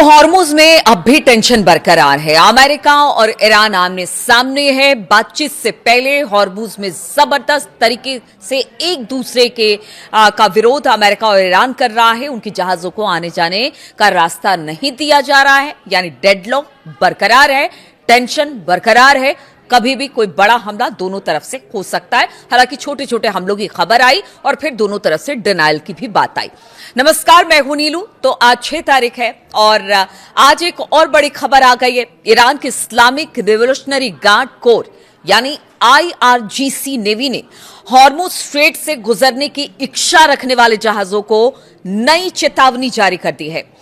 Hormuz में अब भी टेंशन बरकरार है। अमेरिका और ईरान आमने सामने है। बातचीत से पहले हॉर्मुज में जबरदस्त तरीके से एक दूसरे का विरोध अमेरिका और ईरान कर रहा है। उनकी जहाजों को आने जाने का रास्ता नहीं दिया जा रहा है, यानी डेडलॉक बरकरार है, टेंशन बरकरार है। कभी भी कोई बड़ा हमला दोनों तरफ से हो सकता है। हालांकि छोटे छोटे हमलों की खबर आई और फिर दोनों तरफ से डिनायल की भी बात आई। नमस्कार, मैं हूं नीलू। तो आज 6 तारीख है और आज एक और बड़ी खबर आ गई है। ईरान के इस्लामिक रिवोल्यूशनरी गार्ड कोर यानी IRGC नेवी ने हॉर्मुज स्ट्रेट से गुजरने की इच्छा रखने वाले जहाजों को नई चेतावनी जारी कर दी है।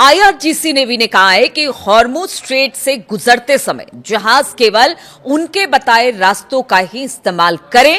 IRGC नेवी ने कहा है कि हॉर्मुज स्ट्रेट से गुजरते समय जहाज केवल उनके बताए रास्तों का ही इस्तेमाल करें।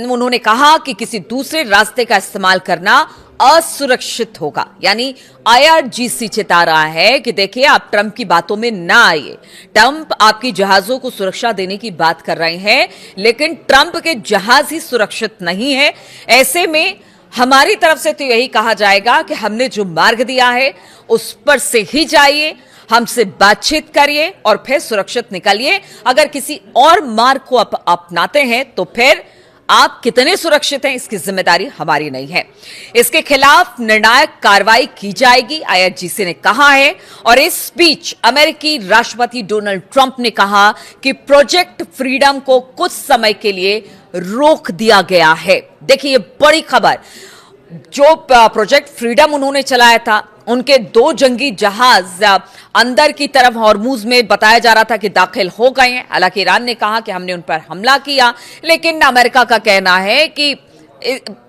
उन्होंने कहा कि किसी दूसरे रास्ते का इस्तेमाल करना असुरक्षित होगा। यानी IRGC चेता रहा है कि देखिए, आप ट्रंप की बातों में ना आइए। ट्रंप आपकी जहाजों को सुरक्षा देने की बात कर रहे हैं, लेकिन ट्रंप के जहाज ही सुरक्षित नहीं है। ऐसे में हमारी तरफ से तो यही कहा जाएगा कि हमने जो मार्ग दिया है उस पर से ही जाइए, हमसे बातचीत करिए और फिर सुरक्षित निकलिए। अगर किसी और मार्ग को अपनाते हैं तो फिर आप कितने सुरक्षित हैं, इसकी जिम्मेदारी हमारी नहीं है। इसके खिलाफ निर्णायक कार्रवाई की जाएगी, IRGC ने कहा है। और इस स्पीच अमेरिकी राष्ट्रपति डोनाल्ड ट्रंप ने कहा कि प्रोजेक्ट फ्रीडम को कुछ समय के लिए रोक दिया गया है। देखिए, ये बड़ी खबर। जो प्रोजेक्ट फ्रीडम उन्होंने चलाया था, उनके 2 जंगी जहाज अंदर की तरफ हॉर्मुज में बताया जा रहा था कि दाखिल हो गए हैं। हालांकि ईरान ने कहा कि हमने उन पर हमला किया, लेकिन अमेरिका का कहना है कि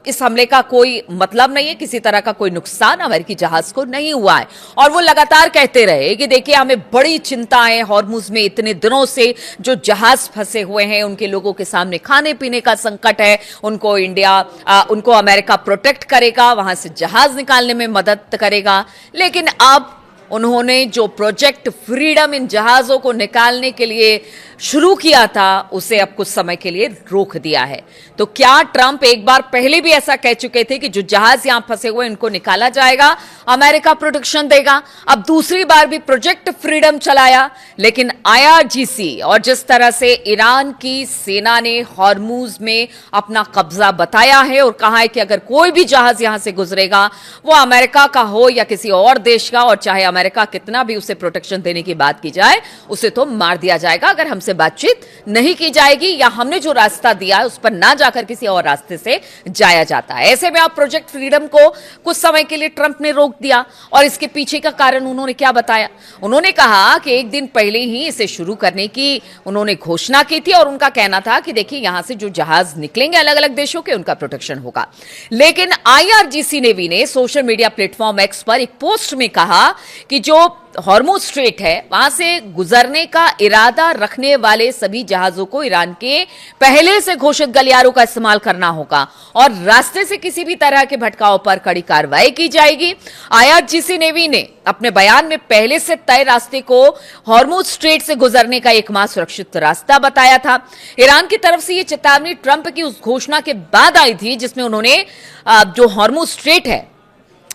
इस हमले का कोई मतलब नहीं है, किसी तरह का कोई नुकसान अमेरिकी जहाज को नहीं हुआ है। और वो लगातार कहते रहे कि देखिए, हमें बड़ी चिंता है हॉर्मुज में। इतने दिनों से जो जहाज फंसे हुए हैं, उनके लोगों के सामने खाने पीने का संकट है। उनको अमेरिका प्रोटेक्ट करेगा, वहां से जहाज निकालने में मदद करेगा। लेकिन अब उन्होंने जो प्रोजेक्ट फ्रीडम इन जहाजों को निकालने के लिए शुरू किया था, उसे अब कुछ समय के लिए रोक दिया है। तो क्या ट्रंप एक बार पहले भी ऐसा कह चुके थे कि जो जहाज यहां फंसे हुए इनको निकाला जाएगा, अमेरिका प्रोटेक्शन देगा। अब दूसरी बार भी प्रोजेक्ट फ्रीडम चलाया, लेकिन IRGC और जिस तरह से ईरान की सेना ने हॉर्मुज में अपना कब्जा बताया है और कहा है कि अगर कोई भी जहाज यहां से गुजरेगा, वो अमेरिका का हो या किसी और देश का, और चाहे अमेरिका कितना भी उसे प्रोटेक्शन देने की बात की जाए, उसे तो मार दिया जाएगा अगर हमसे बातचीत नहीं की जाएगी या हमने जो रास्ता दिया है उस पर ना जाकर किसी और रास्ते से जाया जाता है। ऐसे में आप प्रोजेक्ट फ्रीडम को कुछ समय के लिए ट्रंप ने रोक दिया। और इसके पीछे का कारण उन्होंने क्या बताया? उन्होंने कहा कि एक दिन पहले ही इसे शुरू करने की उन्होंने घोषणा की थी और उनका कहना था कि देखिए, यहां से जो जहाज निकलेंगे अलग अलग देशों के, उनका प्रोटेक्शन होगा। लेकिन IRGC नेवी ने सोशल मीडिया प्लेटफॉर्म X पर एक पोस्ट में कहा कि जो हॉर्मुज स्ट्रेट है, वहां से गुजरने का इरादा रखने वाले सभी जहाजों को ईरान के पहले से घोषित गलियारों का इस्तेमाल करना होगा और रास्ते से किसी भी तरह के भटकाव पर कड़ी कार्रवाई की जाएगी। IRGC नेवी ने अपने बयान में पहले से तय रास्ते को हॉर्मुज स्ट्रेट से गुजरने का एकमात्र सुरक्षित रास्ता बताया था। ईरान की तरफ से यह चेतावनी ट्रंप की उस घोषणा के बाद आई थी जिसमें उन्होंने जो हॉर्मुज स्ट्रेट है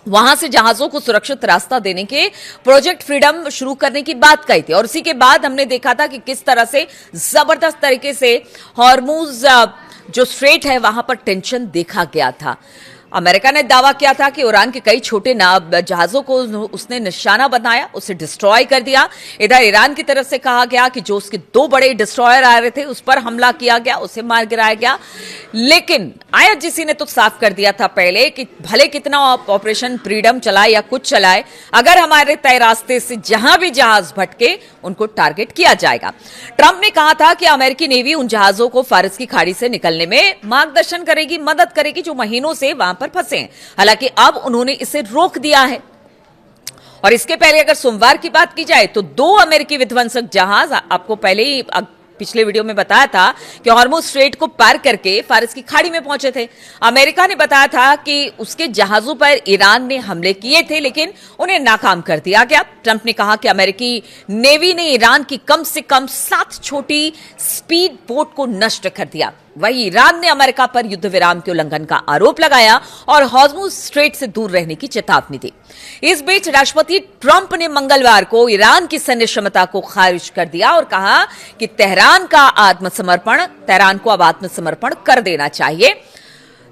वहां से जहाजों को सुरक्षित रास्ता देने के प्रोजेक्ट फ्रीडम शुरू करने की बात कही थी। और उसी के बाद हमने देखा था कि किस तरह से जबरदस्त तरीके से हॉर्मुज जो स्ट्रेट है वहां पर टेंशन देखा गया था। अमेरिका ने दावा किया था कि ईरान के कई छोटे जहाजों को उसने निशाना बनाया, उसे डिस्ट्रॉय कर दिया। इधर ईरान की तरफ से कहा गया कि जो उसके 2 बड़े डिस्ट्रॉयर आ रहे थे उस पर हमला किया गया, उसे मार गिराया गया। लेकिन IRGC ने तो साफ कर दिया था पहले कि भले कितना ऑपरेशन फ्रीडम चलाए या कुछ चलाए, अगर हमारे तय रास्ते से जहां भी जहाज भटके उनको टारगेट किया जाएगा। ट्रंप ने कहा था कि अमेरिकी नेवी उन जहाजों को फारस की खाड़ी से निकलने में मार्गदर्शन करेगी, मदद करेगी, जो महीनों से वहां पर फंसे हैं। हालांकि अब उन्होंने इसे रोक दिया है। और इसके पहले अगर सोमवार की बात की जाए तो 2 अमेरिकी विध्वंसक जहाज, आपको पहले ही पिछले वीडियो में बताया था कि हॉर्मुज स्ट्रेट को पार करके फारस की खाड़ी में पहुंचे थे। अमेरिका ने बताया था कि उसके जहाजों पर ईरान ने हमले किए थे, लेकिन उन्हें नाकाम कर दिया गया। ट्रंप ने कहा कि अमेरिकी नेवी ने ईरान की कम से कम 7 छोटी स्पीड बोट को नष्ट कर दिया। वहीं ईरान ने अमेरिका पर युद्ध विराम के उल्लंघन का आरोप लगाया और हॉर्मुज स्ट्रेट से दूर रहने की चेतावनी दी। इस बीच राष्ट्रपति ट्रंप ने मंगलवार को ईरान की सैन्य क्षमता को खारिज कर दिया और कहा कि तेहरान को अब आत्मसमर्पण कर देना चाहिए।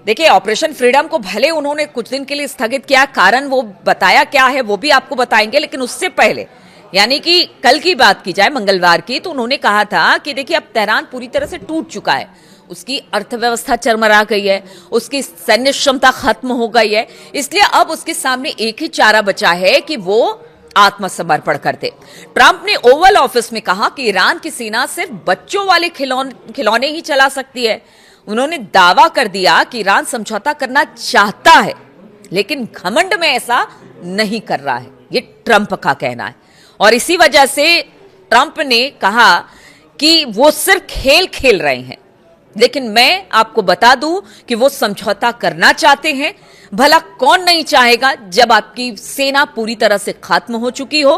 देखिए, ऑपरेशन फ्रीडम को भले उन्होंने कुछ दिन के लिए स्थगित किया, कारण वो बताया क्या है वो भी आपको बताएंगे, लेकिन उससे पहले यानी कि कल की बात की जाए, मंगलवार की, तो उन्होंने कहा था कि देखिए अब तेहरान पूरी तरह से टूट चुका है, उसकी अर्थव्यवस्था चरमरा गई है, उसकी सैन्य क्षमता खत्म हो गई है, इसलिए अब उसके सामने एक ही चारा बचा है कि वो आत्मसमर्पण कर दे। ट्रंप ने ओवल ऑफिस में कहा कि ईरान की सेना सिर्फ बच्चों वाले खिलौने ही चला सकती है। उन्होंने दावा कर दिया कि ईरान समझौता करना चाहता है, लेकिन घमंड में ऐसा नहीं कर रहा है, ये ट्रंप का कहना है। और इसी वजह से ट्रंप ने कहा कि वो सिर्फ खेल खेल रहे हैं, लेकिन मैं आपको बता दूं कि वो समझौता करना चाहते हैं। भला कौन नहीं चाहेगा जब आपकी सेना पूरी तरह से खत्म हो चुकी हो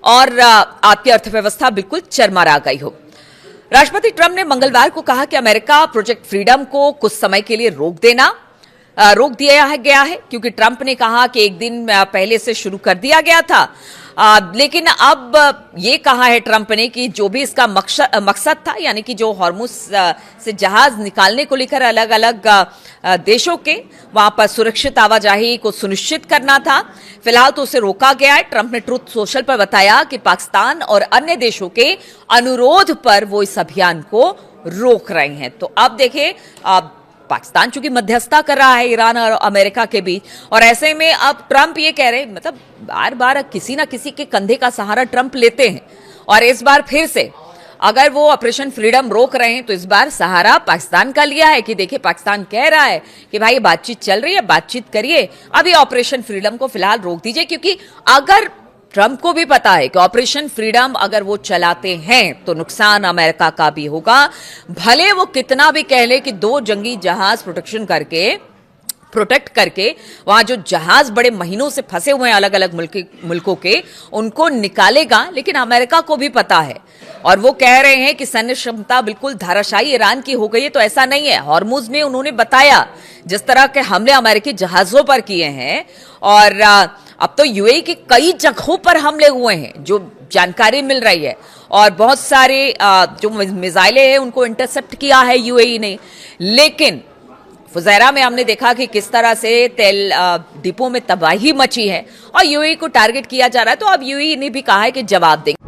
और आपकी अर्थव्यवस्था बिल्कुल चरमरा गई हो। राष्ट्रपति ट्रंप ने मंगलवार को कहा कि अमेरिका प्रोजेक्ट फ्रीडम को कुछ समय के लिए रोक दिया गया है, क्योंकि ट्रंप ने कहा कि एक दिन पहले से शुरू कर दिया गया था, लेकिन अब ये कहा है ट्रंप ने कि जो भी इसका मकसद था, यानी कि जो हॉर्मुज से जहाज निकालने को लेकर अलग अलग देशों के वहां पर सुरक्षित आवाजाही को सुनिश्चित करना था, फिलहाल तो उसे रोका गया है। ट्रंप ने ट्रूथ सोशल पर बताया कि पाकिस्तान और अन्य देशों के अनुरोध पर वो इस अभियान को रोक रहे हैं। तो अब देखिए, पाकिस्तान चूंकि मध्यस्थता कर रहा है ईरान और अमेरिका के बीच, और ऐसे में अब ट्रंप ये कह रहे, मतलब बार बार किसी ना किसी के कंधे का सहारा ट्रंप लेते हैं, और इस बार फिर से अगर वो ऑपरेशन फ्रीडम रोक रहे हैं तो इस बार सहारा पाकिस्तान का लिया है कि देखिए पाकिस्तान कह रहा है कि भाई बातचीत चल रही है, बातचीत करिए, अभी ऑपरेशन फ्रीडम को फिलहाल रोक दीजिए। क्योंकि अगर ट्रंप को भी पता है कि ऑपरेशन फ्रीडम अगर वो चलाते हैं तो नुकसान अमेरिका का भी होगा, भले वो कितना भी कह ले कि 2 जंगी जहाज प्रोटेक्ट करके वहां जो जहाज बड़े महीनों से फंसे हुए हैं अलग अलग मुल्कों के, उनको निकालेगा, लेकिन अमेरिका को भी पता है और वो कह रहे हैं कि सैन्य क्षमता बिल्कुल धाराशायी ईरान की हो गई है। तो ऐसा नहीं है। हॉर्मुज में उन्होंने बताया जिस तरह के हमले अमेरिकी जहाजों पर किए हैं, और अब तो यूएई की कई जगहों पर हमले हुए हैं जो जानकारी मिल रही है, और बहुत सारे जो मिसाइलें हैं उनको इंटरसेप्ट किया है यूएई ने। लेकिन फुजैरा में हमने देखा कि किस तरह से तेल डिपो में तबाही मची है और यूएई को टारगेट किया जा रहा है, तो अब यूएई ने भी कहा है कि जवाब देंगे।